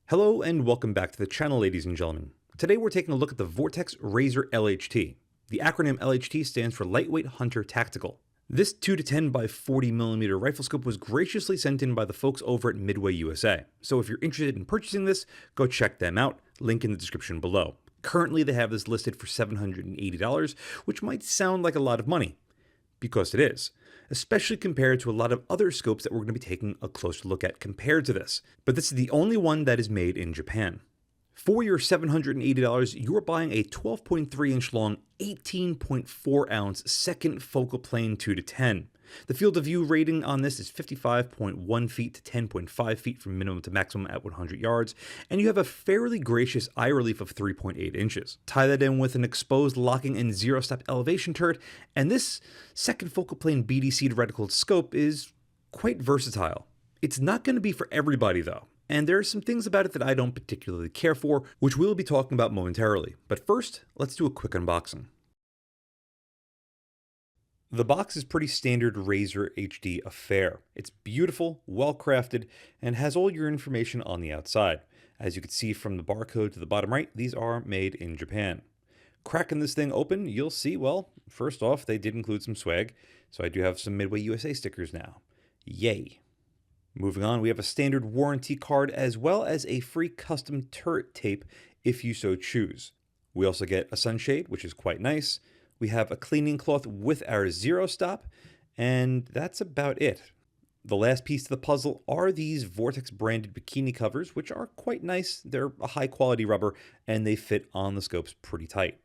Hello and welcome back to the channel, ladies and gentlemen. Today we're taking a look at the Vortex Razor LHT. The acronym LHT stands for Lightweight Hunter Tactical. This 2-10 by 40mm rifle scope was graciously sent in by the folks over at MidwayUSA. So if you're interested in purchasing this, go check them out, link in the description below. Currently they have this listed for $780, which might sound like a lot of money, because it is, especially compared to a lot of other scopes that we're going to be taking a closer look at compared to this. But this is the only one that is made in Japan. For your $780, you are buying a 12.3 inch long, 18.4 ounce second focal plane 2-10. The field of view rating on this is 55.1 feet to 10.5 feet from minimum to maximum at 100 yards, and you have a fairly gracious eye relief of 3.8 inches. Tie that in with an exposed locking and zero-step elevation turret, and this second focal plane BDC reticle scope is quite versatile. It's not going to be for everybody though, and there are some things about it that I don't particularly care for, which we'll be talking about momentarily. But first, let's do a quick unboxing. The box is pretty standard Razor HD affair. It's beautiful, well crafted, and has all your information on the outside. As you can see from the barcode to the bottom right, these are made in Japan. Cracking this thing open, you'll see, well, first off, they did include some swag, so I do have some MidwayUSA stickers now. Yay. Moving on, we have a standard warranty card as well as a free custom turret tape if you so choose. We also get a sunshade, which is quite nice. We have a cleaning cloth with our zero stop, and that's about it. The last piece of the puzzle are these Vortex branded bikini covers, which are quite nice. They're a high quality rubber and they fit on the scopes pretty tight.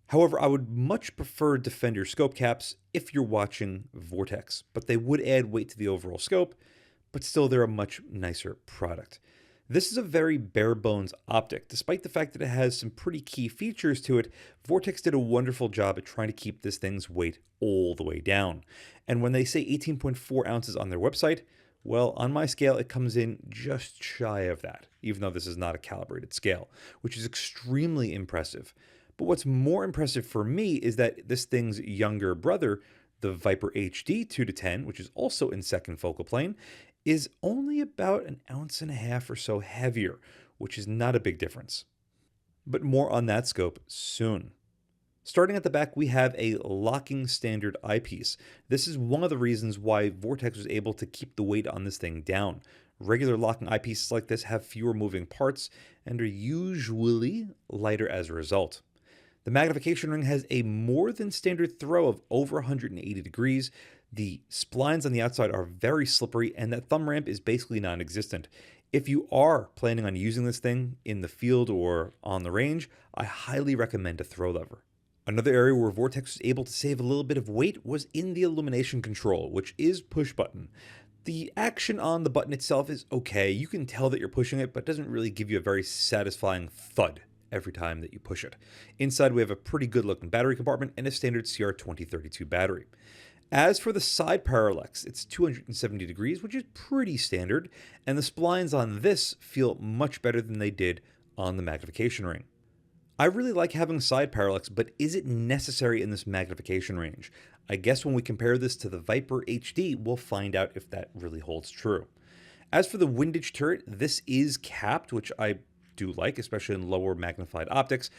However, I would much prefer Defender scope caps if you're watching Vortex, but they would add weight to the overall scope, but still they're a much nicer product. This is a very bare bones optic. Despite the fact that it has some pretty key features to it, Vortex did a wonderful job at trying to keep this thing's weight all the way down. And when they say 18.4 ounces on their website, well, on my scale, it comes in just shy of that, even though this is not a calibrated scale, which is extremely impressive. But what's more impressive for me is that this thing's younger brother, the Viper HD 2-10, which is also in second focal plane, is only about 1.5 ounces or so heavier, which is not a big difference. But more on that scope soon. Starting at the back, we have a locking standard eyepiece. This is one of the reasons why Vortex was able to keep the weight on this thing down. Regular locking eyepieces like this have fewer moving parts and are usually lighter as a result. The magnification ring has a more than standard throw of over 180 degrees. The splines on the outside are very slippery, and that thumb ramp is basically non-existent. If you are planning on using this thing in the field or on the range, I highly recommend a throw lever. Another area where Vortex was able to save a little bit of weight was in the illumination control, which is push button. The action on the button itself is okay. You can tell that you're pushing it, but it doesn't really give you a very satisfying thud every time that you push it. Inside, we have a pretty good looking battery compartment and a standard CR2032 battery. As for the side parallax, it's 270 degrees, which is pretty standard, and the splines on this feel much better than they did on the magnification ring. I really like having side parallax, but is it necessary in this magnification range? I guess when we compare this to the Viper HD, we'll find out if that really holds true. As for the windage turret, this is capped, which I do like, especially in lower magnified optics.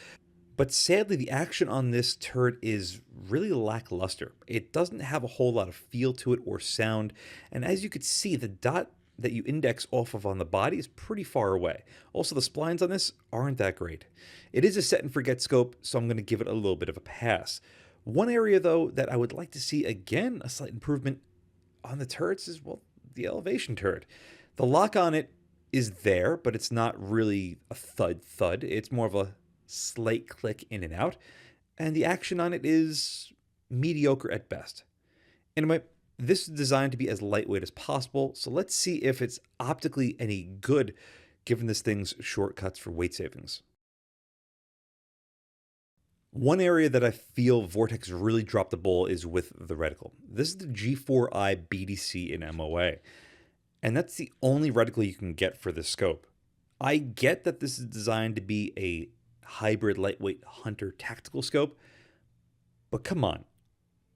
But sadly, the action on this turret is really lackluster. It doesn't have a whole lot of feel to it or sound, and as you could see, the dot that you index off of on the body is pretty far away. Also, the splines on this aren't that great. It is a set and forget scope, so I'm going to give it a little bit of a pass. One area, though, that I would like to see, again, a slight improvement on the turrets is, well, the elevation turret. The lock on it is there, but it's not really a thud. It's more of a slight click in and out, and the action on it is mediocre at best. Anyway, this is designed to be as lightweight as possible, so let's see if it's optically any good given this thing's shortcuts for weight savings. One area that I feel Vortex really dropped the ball is with the reticle. This is the G4i BDC in MOA, and that's the only reticle you can get for this scope. I get that this is designed to be a hybrid lightweight hunter tactical scope, but come on,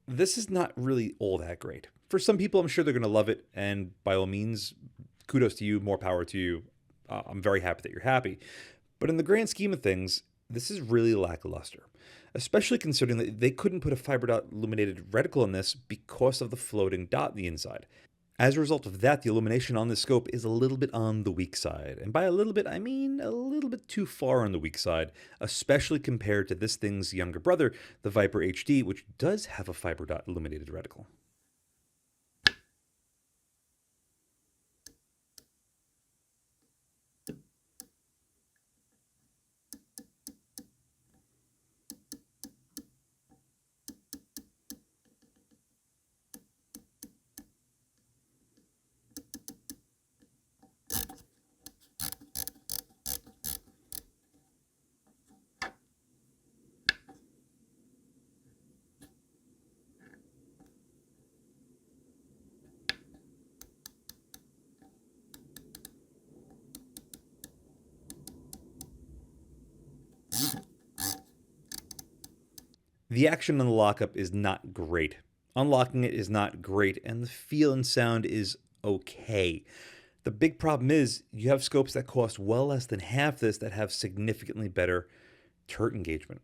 this is not really all that great. For some people, I'm sure they're going to love it, and by all means, kudos to you, more power to you. I'm very happy that you're happy. But in the grand scheme of things, this is really lackluster, especially considering that they couldn't put a fiber dot illuminated reticle on this because of the floating dot in the inside. As a result of that, the illumination on this scope is a little bit on the weak side. And by a little bit, I mean a little bit too far on the weak side, especially compared to this thing's younger brother, the Viper HD, which does have a fiber dot illuminated reticle. The action on the lockup is not great. Unlocking it is not great, and the feel and sound is okay. The big problem is you have scopes that cost well less than half this that have significantly better turret engagement.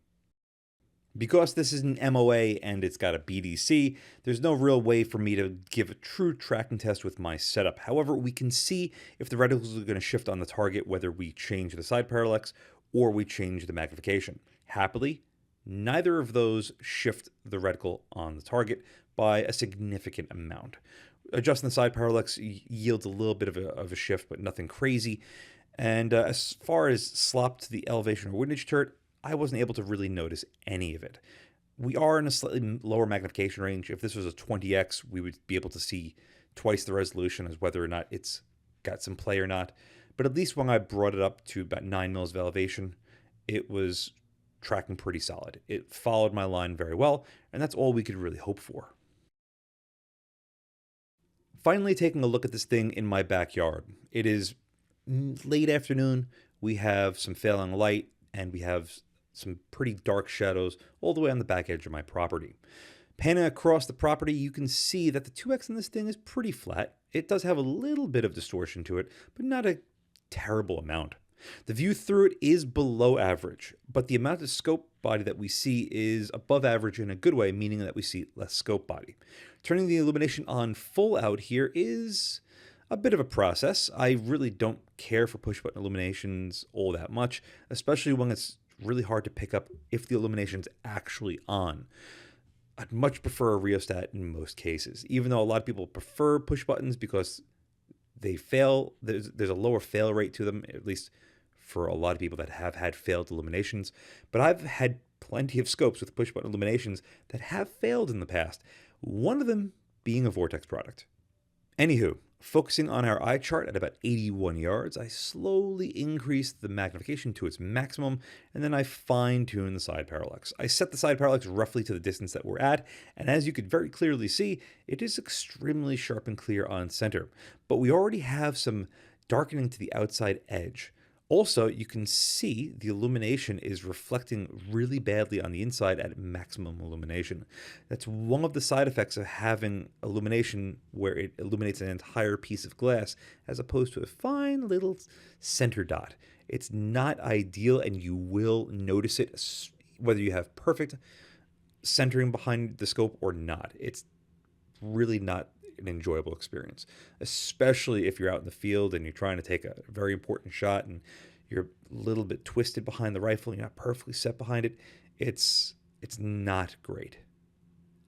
Because this is an MOA and it's got a BDC, there's no real way for me to give a true tracking test with my setup. However, we can see if the reticles are going to shift on the target, whether we change the side parallax or we change the magnification. Happily, neither of those shift the reticle on the target by a significant amount. Adjusting the side parallax yields a little bit of a shift, but nothing crazy. And as far as slop to the elevation or windage turret, I wasn't able to really notice any of it. We are in a slightly lower magnification range. If this was a 20x, we would be able to see twice the resolution as whether or not it's got some play or not. But at least when I brought it up to about 9 mils of elevation, it was tracking pretty solid. It followed my line very well, and that's all we could really hope for. Finally, taking a look at this thing in my backyard. It is late afternoon. We have some failing light, and we have some pretty dark shadows all the way on the back edge of my property. Panning across the property, you can see that the 2x in this thing is pretty flat. It does have a little bit of distortion to it, but not a terrible amount. The view through it is below average, but the amount of scope body that we see is above average in a good way, meaning that we see less scope body. Turning the illumination on full out here is a bit of a process. I really don't care for push button illuminations all that much, especially when it's really hard to pick up if the illumination's actually on. I'd much prefer a rheostat in most cases, even though a lot of people prefer push buttons because they fail. There's a lower fail rate to them, at least for a lot of people that have had failed illuminations. But I've had plenty of scopes with push button illuminations that have failed in the past, one of them being a Vortex product. Anywho, focusing on our eye chart at about 81 yards, I slowly increased the magnification to its maximum, and then I fine-tuned the side parallax. I set the side parallax roughly to the distance that we're at, and as you could very clearly see, it is extremely sharp and clear on center. But we already have some darkening to the outside edge. Also, you can see the illumination is reflecting really badly on the inside at maximum illumination. That's one of the side effects of having illumination where it illuminates an entire piece of glass as opposed to a fine little center dot. It's not ideal, and you will notice it whether you have perfect centering behind the scope or not. It's really not an enjoyable experience, especially if you're out in the field and you're trying to take a very important shot and you're a little bit twisted behind the rifle and you're not perfectly set behind it. It's not great.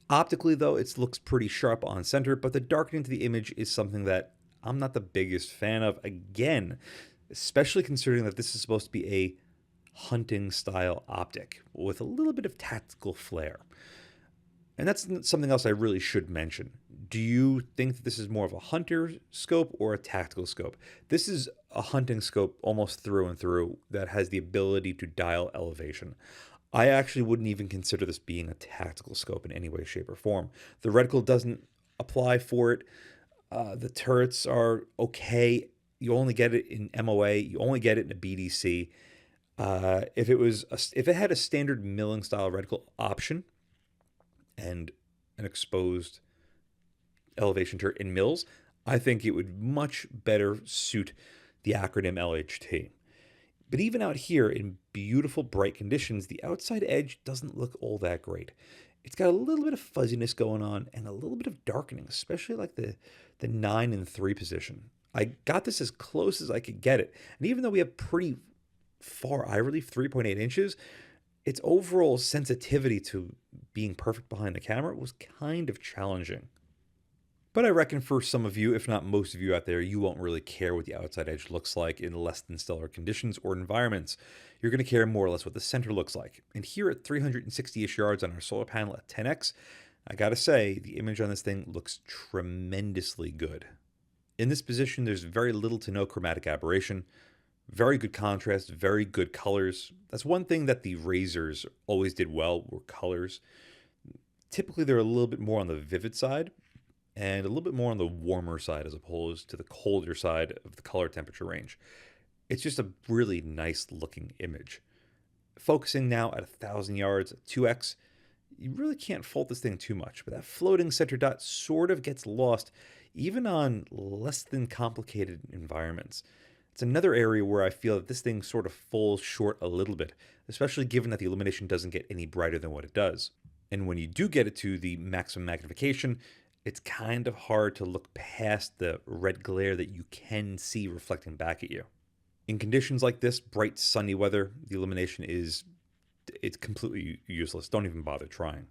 Optically, though, it looks pretty sharp on center, but the darkening to the image is something that I'm not the biggest fan of, again, especially considering that this is supposed to be a hunting style optic with a little bit of tactical flair. And that's something else I really should mention. Do you think that this is more of a hunter scope or a tactical scope? This is a hunting scope almost through and through that has the ability to dial elevation. I actually wouldn't even consider this being a tactical scope in any way, shape, or form. The reticle doesn't apply for it. The turrets are okay. You only get it in MOA. You only get it in a BDC. If it had a standard milling style reticle option and an exposed elevation turret in mills, I think it would much better suit the acronym LHT. But even out here in beautiful bright conditions, the outside edge doesn't look all that great. It's got a little bit of fuzziness going on and a little bit of darkening, especially like the 9 and 3 position. I got this as close as I could get it. And even though we have pretty far eye relief, 3.8 inches, its overall sensitivity to being perfect behind the camera was kind of challenging. But I reckon for some of you, if not most of you out there, you won't really care what the outside edge looks like in less than stellar conditions or environments. You're going to care more or less what the center looks like. And here at 360-ish yards on our solar panel at 10x, I gotta say, the image on this thing looks tremendously good. In this position, there's very little to no chromatic aberration, very good contrast, very good colors. That's one thing that the Razors always did well, were colors. Typically, they're a little bit more on the vivid side, and a little bit more on the warmer side as opposed to the colder side of the color temperature range. It's just a really nice looking image. Focusing now at 1,000 yards at 2x, you really can't fault this thing too much, but that floating center dot sort of gets lost even on less than complicated environments. It's another area where I feel that this thing sort of falls short a little bit, especially given that the illumination doesn't get any brighter than what it does. And when you do get it to the maximum magnification, it's kind of hard to look past the red glare that you can see reflecting back at you. In conditions like this, bright sunny weather, the illumination it's completely useless. Don't even bother trying.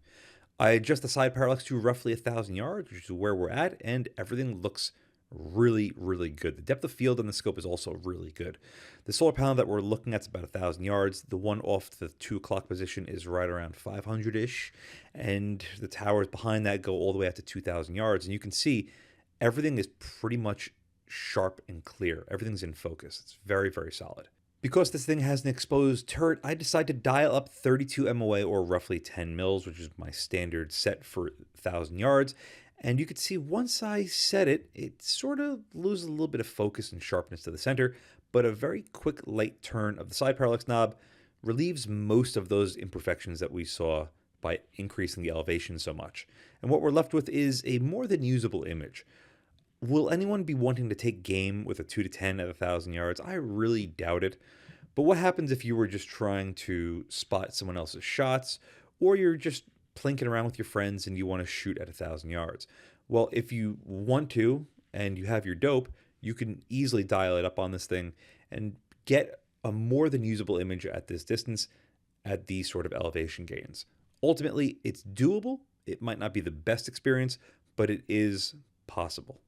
I adjust the side parallax to roughly 1,000 yards, which is where we're at, and everything looks really, really good. The depth of field on the scope is also really good. The solar panel that we're looking at is about 1,000 yards. The one off the 2 o'clock position is right around 500-ish, and the towers behind that go all the way up to 2,000 yards. And you can see everything is pretty much sharp and clear. Everything's in focus. It's very, very solid. Because this thing has an exposed turret, I decided to dial up 32 MOA, or roughly 10 mils, which is my standard set for 1,000 yards. And you can see once I set it, it sort of loses a little bit of focus and sharpness to the center, but a very quick light turn of the side parallax knob relieves most of those imperfections that we saw by increasing the elevation so much. And what we're left with is a more than usable image. Will anyone be wanting to take game with a 2 to 10 at 1,000 yards? I really doubt it. But what happens if you were just trying to spot someone else's shots, or you're just plinking around with your friends and you want to shoot at 1,000 yards? Well, if you want to and you have your dope, you can easily dial it up on this thing and get a more than usable image at this distance at these sort of elevation gains. Ultimately, it's doable. It might not be the best experience, but it is possible.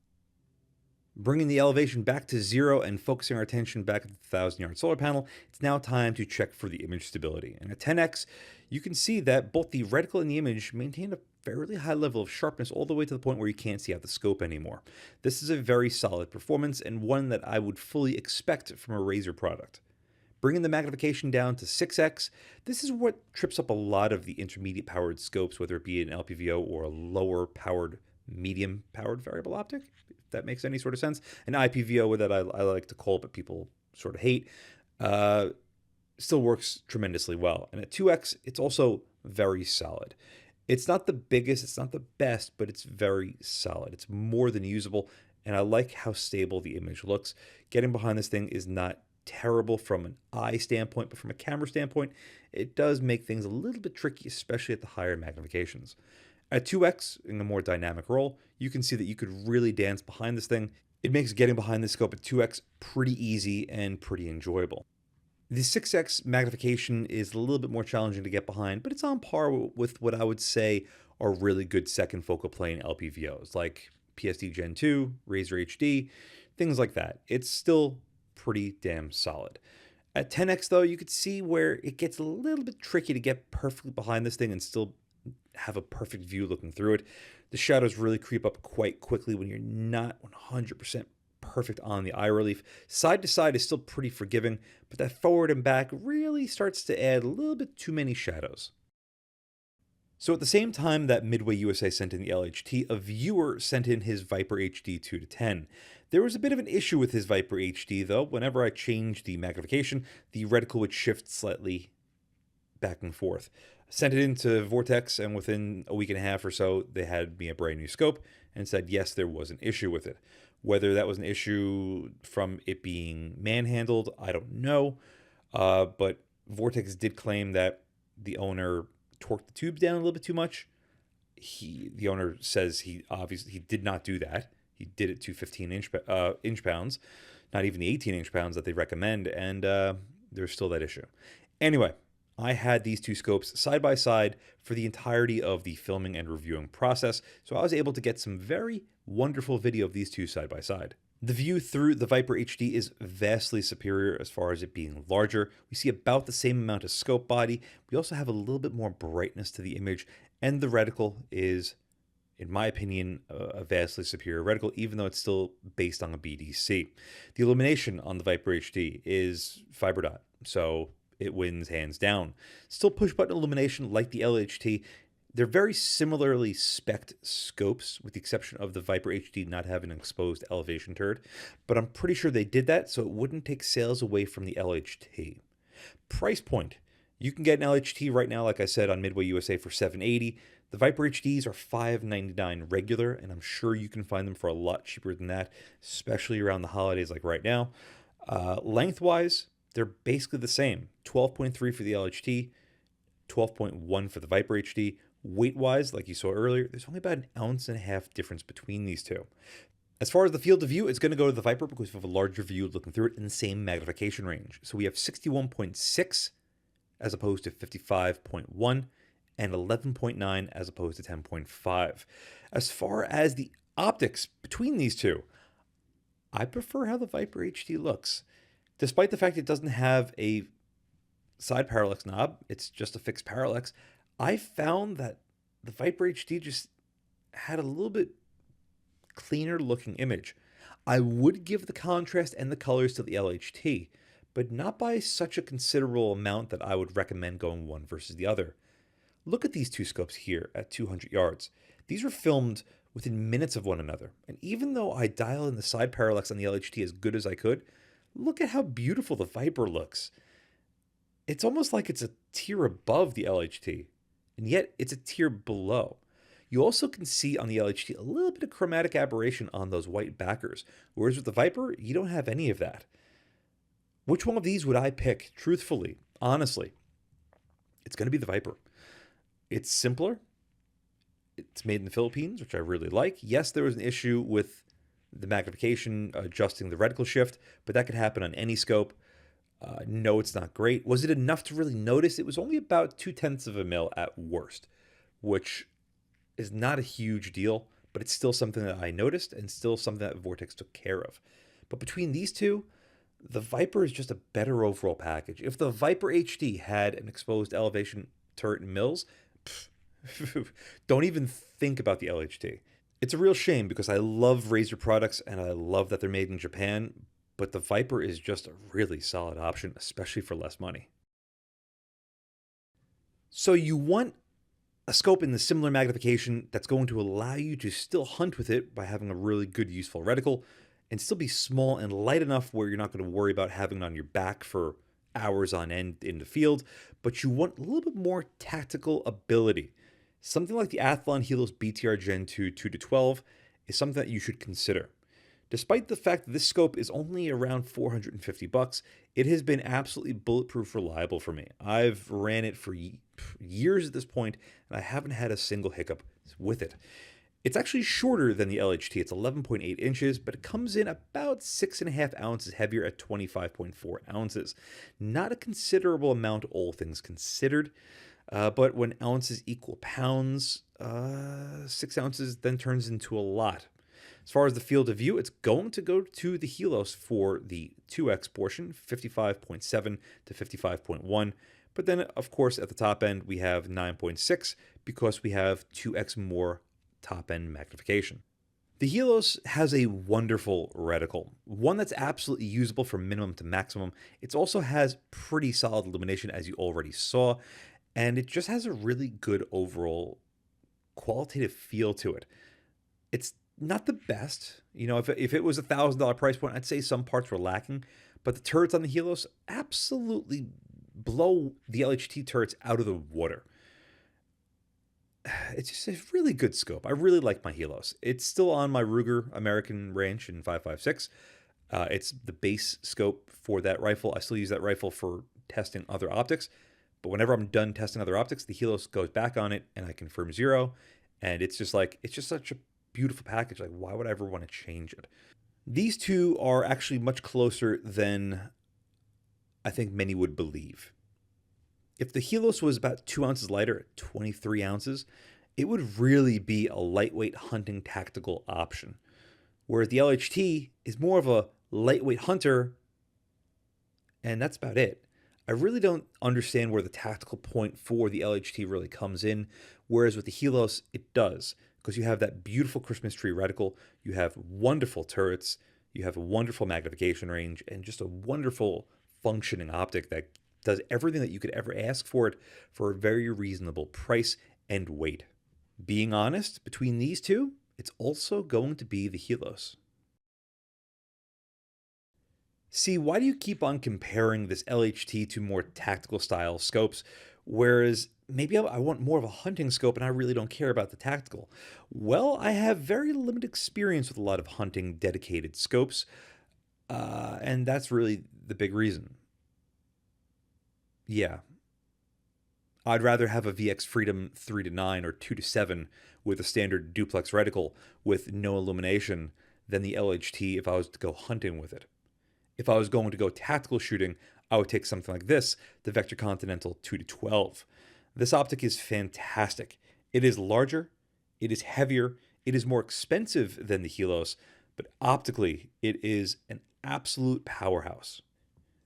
Bringing the elevation back to 0 and focusing our attention back at the 1,000-yard solar panel, it's now time to check for the image stability. And at 10x, you can see that both the reticle and the image maintain a fairly high level of sharpness all the way to the point where you can't see out the scope anymore. This is a very solid performance and one that I would fully expect from a Razor product. Bringing the magnification down to 6x, this is what trips up a lot of the intermediate powered scopes, whether it be an LPVO or a lower powered, medium powered variable optic, if that makes any sort of sense. An IPVO that I like to call, but people sort of hate, still works tremendously well. And at 2x, it's also very solid. It's not the biggest, it's not the best, but it's very solid. It's more than usable, and I like how stable the image looks. Getting behind this thing is not terrible from an eye standpoint, but from a camera standpoint, it does make things a little bit tricky, especially at the higher magnifications. At 2x, in a more dynamic role, you can see that you could really dance behind this thing. It makes getting behind the scope at 2x pretty easy and pretty enjoyable. The 6x magnification is a little bit more challenging to get behind, but it's on par with what I would say are really good second focal plane LPVOs, like PSD Gen 2, Razor HD, things like that. It's still pretty damn solid. At 10x, though, you could see where it gets a little bit tricky to get perfectly behind this thing and still have a perfect view looking through it. The shadows really creep up quite quickly when you're not 100% perfect on the eye relief. Side to side is still pretty forgiving, but that forward and back really starts to add a little bit too many shadows. So at the same time that MidwayUSA sent in the LHT, a viewer sent in his Viper HD 2 to 10. There was a bit of an issue with his Viper HD though. Whenever I changed the magnification, the reticle would shift slightly back and forth. Sent it into Vortex, and within a week and a half or so, they had me a brand new scope and said, yes, there was an issue with it. Whether that was an issue from it being manhandled, I don't know. But Vortex did claim that the owner torqued the tubes down a little bit too much. The owner says he did not do that. He did it to 15 inch pounds, not even the 18-inch pounds that they recommend, and there's still that issue. Anyway, I had these two scopes side by side for the entirety of the filming and reviewing process, so I was able to get some very wonderful video of these two side by side. The view through the Viper HD is vastly superior as far as it being larger. We see about the same amount of scope body. We also have a little bit more brightness to the image, and the reticle is, in my opinion, a vastly superior reticle, even though it's still based on a BDC. The illumination on the Viper HD is fiber dot, so it wins hands down. Still push button illumination like the LHT. They're very similarly spec'd scopes, with the exception of the Viper HD not having an exposed elevation turret, but I'm pretty sure they did that so it wouldn't take sales away from the LHT. Price point. You can get an LHT right now, like I said, on MidwayUSA for $780. The Viper HDs are $599 regular, and I'm sure you can find them for a lot cheaper than that, especially around the holidays like right now. Lengthwise, they're basically the same. 12.3 for the LHT, 12.1 for the Viper HD. Weight-wise, like you saw earlier, there's only about 1.5 ounces difference between these two. As far as the field of view, it's going to go to the Viper because we have a larger view looking through it in the same magnification range. So we have 61.6 as opposed to 55.1 and 11.9 as opposed to 10.5. As far as the optics between these two, I prefer how the Viper HD looks. Despite the fact it doesn't have a side parallax knob, it's just a fixed parallax, I found that the Viper HD just had a little bit cleaner looking image. I would give the contrast and the colors to the LHT, but not by such a considerable amount that I would recommend going one versus the other. Look at these two scopes here at 200 yards. These were filmed within minutes of one another, and even though I dial in the side parallax on the LHT as good as I could, look at how beautiful the Viper looks. It's almost like it's a tier above the LHT, and yet it's a tier below. You also can see on the LHT a little bit of chromatic aberration on those white backers, whereas with the Viper, you don't have any of that. Which one of these would I pick, truthfully, honestly? It's going to be the Viper. It's simpler. It's made in the Philippines, which I really like. Yes, there was an issue with the magnification adjusting the reticle shift, but that could happen on any scope. No, it's not great. Was it enough to really notice? It was only about 0.2 of a mil at worst, which is not a huge deal, but it's still something that I noticed and still something that Vortex took care of. But between these two, the Viper is just a better overall package. If the Viper HD had an exposed elevation turret and mills, don't even think about the LHT. It's a real shame because I love Razer products and I love that they're made in Japan, but the Viper is just a really solid option, especially for less money. So you want a scope in the similar magnification that's going to allow you to still hunt with it by having a really good, useful reticle, and still be small and light enough where you're not going to worry about having it on your back for hours on end in the field, but you want a little bit more tactical ability. Something like the Athlon Helos BTR Gen 2 2-12 is something that you should consider. Despite the fact that this scope is only around $450, it has been absolutely bulletproof reliable for me. I've ran it for years at this point, and I haven't had a single hiccup with it. It's actually shorter than the LHT. It's 11.8 inches, but it comes in about 6.5 ounces heavier at 25.4 ounces. Not a considerable amount, all things considered, but when ounces equal pounds, 6 ounces then turns into a lot. As far as the field of view, it's going to go to the Helos for the 2x portion, 55.7 to 55.1. But then, of course, at the top end, we have 9.6 because we have 2x more top-end magnification. The Helos has a wonderful reticle, one that's absolutely usable from minimum to maximum. It also has pretty solid illumination, as you already saw, and it just has a really good overall qualitative feel to it. It's not the best. You know, if it was $1,000 price point, I'd say some parts were lacking, but the turrets on the Helos absolutely blow the LHT turrets out of the water. it's just a really good scope. I really like my Helos. It's still on my Ruger American range in 5.56. It's the base scope for that rifle. I still use that rifle for testing other optics, but whenever I'm done testing other optics, the Helos goes back on it and I confirm 0. And it's just such a beautiful package. Like, why would I ever want to change it? These two are actually much closer than I think many would believe. If the Helos was about 2 ounces lighter at 23 ounces, it would really be a lightweight hunting tactical option. Whereas the LHT is more of a lightweight hunter, and that's about it. I really don't understand where the tactical point for the LHT really comes in, whereas with the Helos, it does, because you have that beautiful Christmas tree reticle, you have wonderful turrets, you have a wonderful magnification range, and just a wonderful functioning optic that does everything that you could ever ask for it for a very reasonable price and weight. Being honest, between these two, it's also going to be the Helos. See, why do you keep on comparing this LHT to more tactical style scopes, whereas maybe I want more of a hunting scope and I really don't care about the tactical? Well, I have very limited experience with a lot of hunting dedicated scopes, and that's really the big reason. Yeah, I'd rather have a VX Freedom 3-9 or 2-7 with a standard duplex reticle with no illumination than the LHT if I was to go hunting with it. If I was going to go tactical shooting, I would take something like this, the Vector Continental 2-12. This optic is fantastic. It is larger, it is heavier, it is more expensive than the Helos, but optically, it is an absolute powerhouse.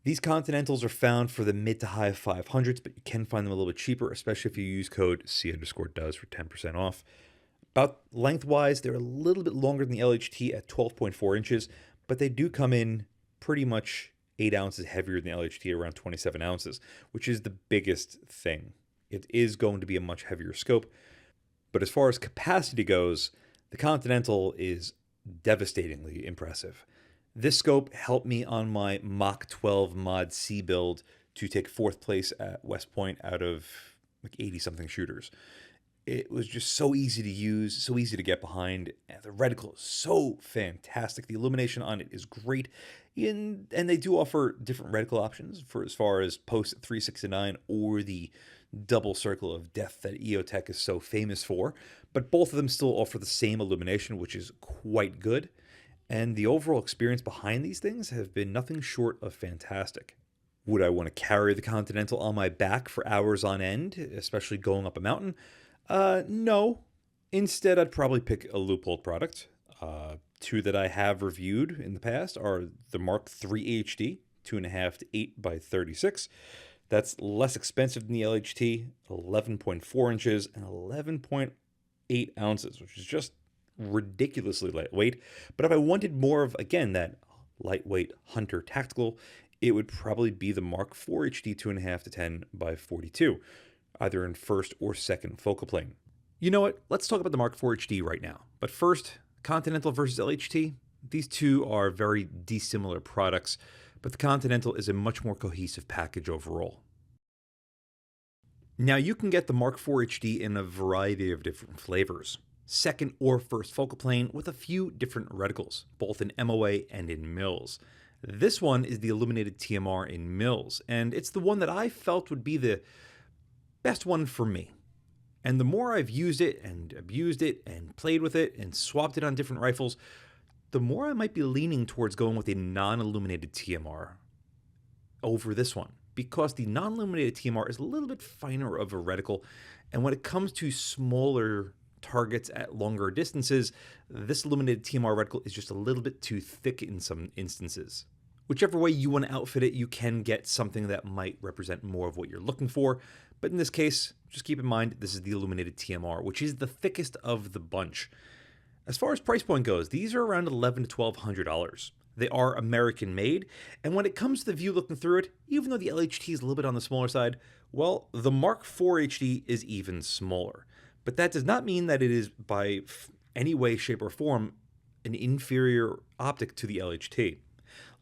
These Continentals are found for the mid to high 500s, but you can find them a little bit cheaper, especially if you use code C_does for 10% off. About lengthwise, they're a little bit longer than the LHT at 12.4 inches, but they do come in pretty much 8 ounces heavier than the LHT, around 27 ounces, which is the biggest thing. It is going to be a much heavier scope, but as far as capacity goes, the Continental is devastatingly impressive. This scope helped me on my Mach 12 Mod C build to take 4th place at West Point out of like 80-something shooters. It was just so easy to use, so easy to get behind. The reticle is so fantastic. The illumination on it is great. And they do offer different reticle options for as far as post 369 or the double circle of death that EOTech is so famous for. But both of them still offer the same illumination, which is quite good. And the overall experience behind these things have been nothing short of fantastic. Would I want to carry the Continental on my back for hours on end, especially going up a mountain? No. Instead, I'd probably pick a Leupold product. Two that I have reviewed in the past are the Mark III HD, 2.5 to 8 by 36. That's less expensive than the LHT, 11.4 inches and 11.8 ounces, which is just ridiculously lightweight. But if I wanted more of, again, that lightweight hunter tactical, it would probably be the Mark IV HD 2.5 to 10 by 42, either in first or second focal plane. You know what? Let's talk about the Mark IV HD right now. But first, Continental versus LHT. These two are very dissimilar products, but the Continental is a much more cohesive package overall. Now, you can get the Mark IV HD in a variety of different flavors. Second or first focal plane with a few different reticles, both in MOA and in mils. This one is the illuminated TMR in mils, and it's the one that I felt would be the best one for me. And the more I've used it and abused it and played with it and swapped it on different rifles, the more I might be leaning towards going with a non-illuminated TMR over this one, because the non-illuminated TMR is a little bit finer of a reticle, and when it comes to smaller targets at longer distances, this illuminated TMR reticle is just a little bit too thick in some instances. Whichever way you want to outfit it, you can get something that might represent more of what you're looking for, but in this case, just keep in mind this is the illuminated TMR, which is the thickest of the bunch. As far as price point goes, these are around $1,100 to $1,200. They are American made, and when it comes to the view looking through it, even though the LHT is a little bit on the smaller side, well, the Mark IV HD is even smaller. But that does not mean that it is by any way, shape, or form an inferior optic to the LHT.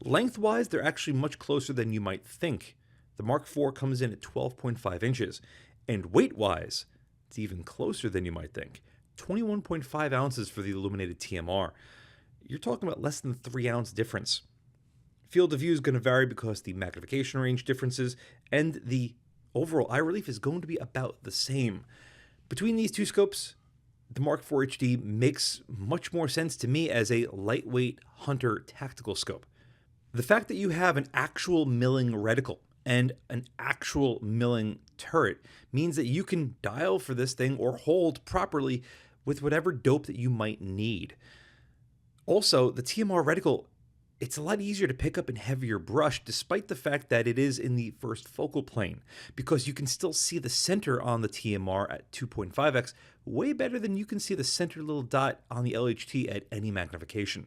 Lengthwise, they're actually much closer than you might think. The Mark IV comes in at 12.5 inches, and weight-wise, It's even closer than you might think. 21.5 ounces for the illuminated TMR. You're talking about less than 3-ounce difference. Field of view is going to vary because the magnification range differences and the overall eye relief is going to be about the same. Between these two scopes, the Mark IV HD makes much more sense to me as a lightweight hunter tactical scope. The fact that you have an actual milling reticle and an actual milling turret means that you can dial for this thing or hold properly with whatever dope that you might need. Also, the TMR reticle, it's a lot easier to pick up and heavier brush despite the fact that it is in the first focal plane, because you can still see the center on the TMR at 2.5x way better than you can see the center little dot on the LHT at any magnification.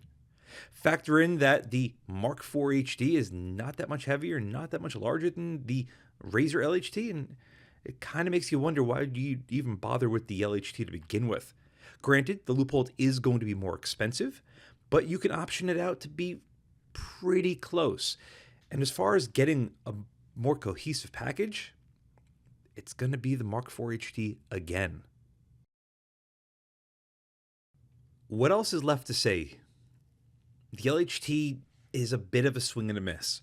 Factor in that the Mark IV HD is not that much heavier, not that much larger than the Razor LHT, and it kind of makes you wonder, why do you even bother with the LHT to begin with? Granted, the Leupold is going to be more expensive, but you can option it out to be pretty close. And as far as getting a more cohesive package, it's going to be the Mark IV HD again. What else is left to say? The LHT is a bit of a swing and a miss.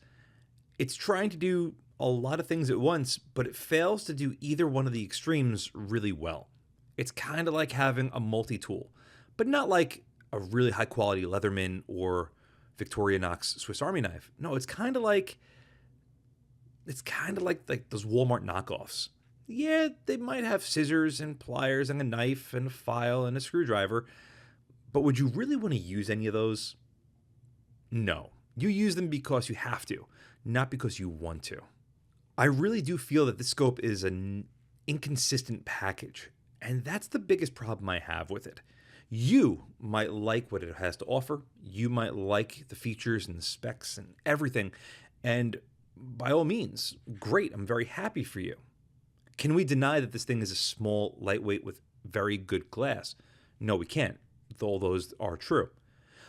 It's trying to do a lot of things at once, but it fails to do either one of the extremes really well. It's kind of like having a multi-tool, but not like a really high quality Leatherman or Victorinox Swiss Army knife. No, it's kind of like those Walmart knockoffs. Yeah, they might have scissors and pliers and a knife and a file and a screwdriver, but would you really want to use any of those? No. You use them because you have to, not because you want to. I really do feel that this scope is an inconsistent package, and that's the biggest problem I have with it. You might like what it has to offer. You might like the features and the specs and everything. And by all means, great. I'm very happy for you. Can we deny that this thing is a small, lightweight with very good glass? No, we can't. All those are true.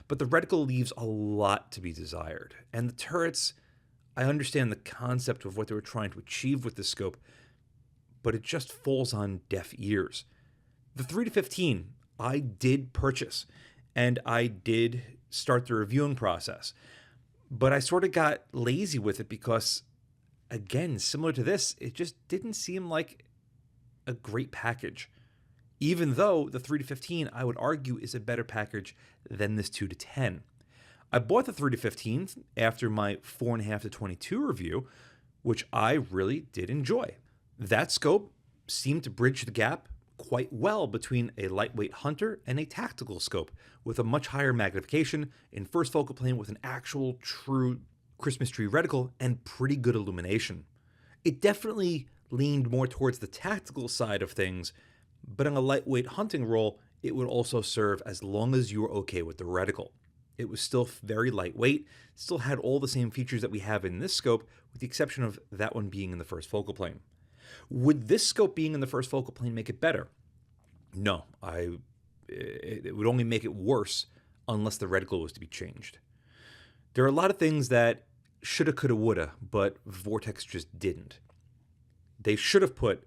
But the reticle leaves a lot to be desired. And the turrets, I understand the concept of what they were trying to achieve with this scope, but it just falls on deaf ears. The 3-15, I did purchase, and I did start the reviewing process, but I sort of got lazy with it because, again, similar to this, it just didn't seem like a great package. Even though the 3-15, I would argue, is a better package than this 2-10. I bought the 3-15 after my 4.5-22 review, which I really did enjoy. That scope seemed to bridge the gap quite well between a lightweight hunter and a tactical scope, with a much higher magnification in first focal plane with an actual true Christmas tree reticle and pretty good illumination. It definitely leaned more towards the tactical side of things, but in a lightweight hunting role, it would also serve as long as you were okay with the reticle. It was still very lightweight, still had all the same features that we have in this scope, with the exception of that one being in the first focal plane. Would this scope being in the first focal plane make it better? No, it would only make it worse unless the reticle was to be changed. There are a lot of things that shoulda, coulda, woulda, but Vortex just didn't. They should have put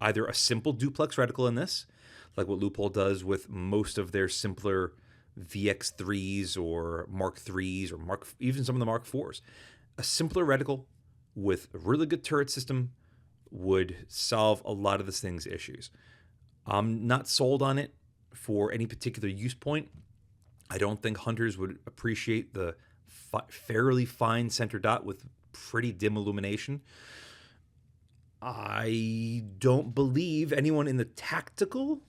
either a simple duplex reticle in this, like what Leupold does with most of their simpler VX3s or Mark 3s or even some of the Mark 4s. A simpler reticle with a really good turret system would solve a lot of this thing's issues. I'm not sold on it for any particular use point. I don't think hunters would appreciate the fairly fine center dot with pretty dim illumination. I don't believe anyone in the tactical,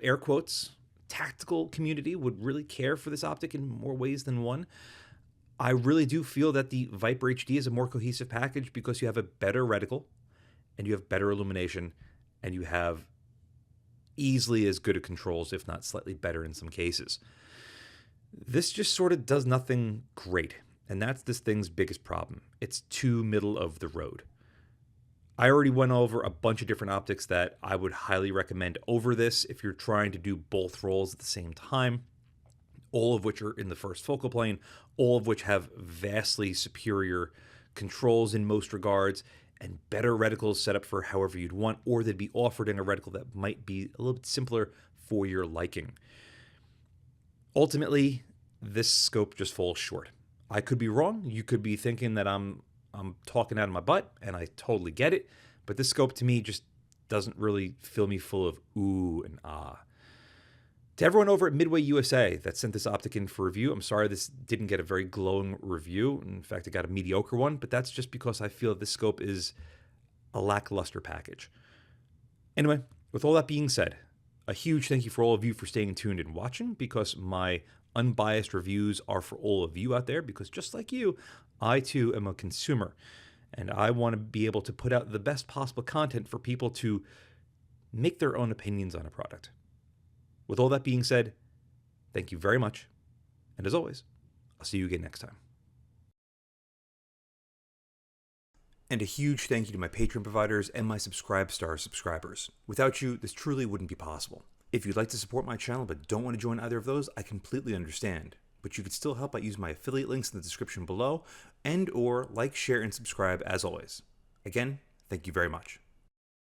air quotes, tactical community would really care for this optic in more ways than one. I really do feel that the Viper HD is a more cohesive package because you have a better reticle and you have better illumination and you have easily as good a controls, if not slightly better in some cases. This just sort of does nothing great, and that's this thing's biggest problem. It's too middle of the road. I already went over a bunch of different optics that I would highly recommend over this if you're trying to do both roles at the same time, all of which are in the first focal plane, all of which have vastly superior controls in most regards, and better reticles set up for however you'd want, or they'd be offered in a reticle that might be a little bit simpler for your liking. Ultimately, this scope just falls short. I could be wrong. You could be thinking that I'm talking out of my butt, and I totally get it. But this scope to me just doesn't really fill me full of ooh and ah. To everyone over at MidwayUSA that sent this optic in for review, I'm sorry this didn't get a very glowing review. In fact, it got a mediocre one, but that's just because I feel this scope is a lackluster package. Anyway, with all that being said, a huge thank you for all of you for staying tuned and watching, because my unbiased reviews are for all of you out there, because just like you, I too am a consumer, and I want to be able to put out the best possible content for people to make their own opinions on a product. With all that being said, thank you very much, and as always, I'll see you again next time. And a huge thank you to my Patreon providers and my Subscribe subscribers. Without you, this truly wouldn't be possible. If you'd like to support my channel but don't want to join either of those, I completely understand. But you could still help by using my affiliate links in the description below, and or like, share, and subscribe as always. Again, thank you very much.